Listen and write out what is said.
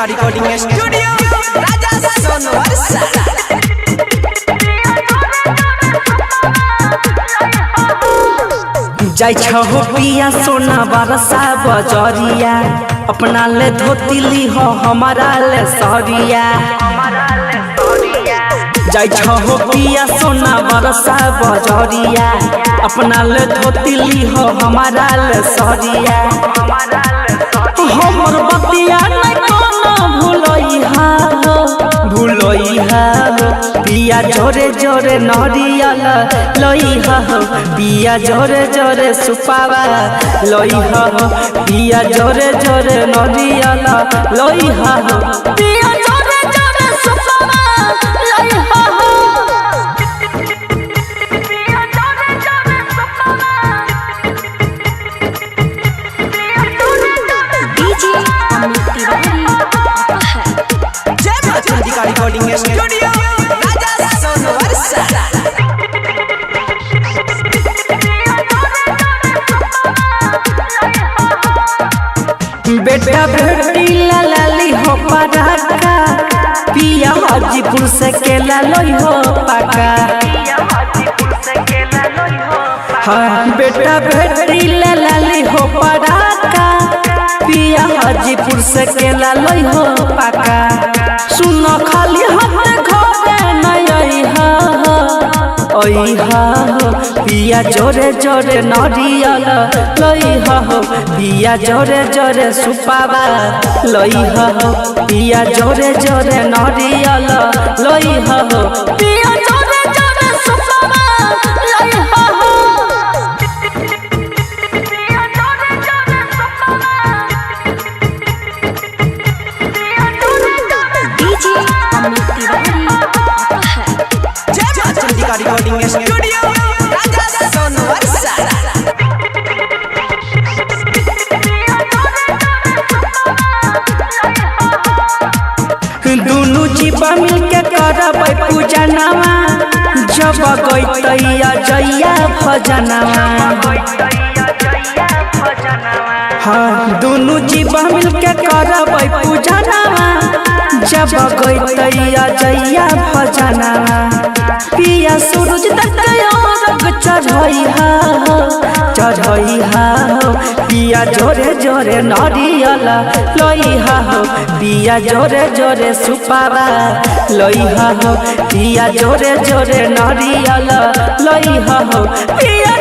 Recording studio राजा सोनवर्षा। जाय छहो पिया सोना बरसा बजरिया, अपना ले धोती ली हो हमारा ले सरिया। जाय छहो पिया सोना बरसा बजरिया, अपना ले धोती ली हो हमारा ले सरिया। हमर बतिया नहीं कोनो भूलइहा पिया जोरे जोरे नरियल लइहा पिया जोरे जोरे सुपावा लइहा पिया जोरे जोरे नरियल लइहा पिया जोरे जोरे सुपावा लइहा। रिकॉर्डिंग स्टूडियो राजा सोनवर्षा। बेटा बेटी लाली हो पराका, पिया हाजीपुर से केला लोई हो पाका। हाँ बेटा बेटी लाली हो पराका, पिया हाजीपुर से केला लोई हो पाका। सुनो खाली हाथ घरे नहीं अइहा पिया जोरे जोरे नरियल लइहा पिया जोरे जोरे सुपावा लइहा पिया जोरे जोरे नरियल लइहा पिया जोरे जोरे सुपावा लइहा। रिकॉर्डिंग स्टूडियो राजा सोनवर्षा। दुनू जीवा मिलके करबै पूजनवा, जब गइतैया जइया भजनवा। हाँ दुनू जीवा मिलके करबै पूजनवा, जब गइतैया जइया भजनवा। पिया सूरज तक चढ़इहा पिया जोरे जोरे नरियल लइहा पिया जोरे जोरे सुपावा लइहा पिया जोरे जोरे नरियल लइहा पिया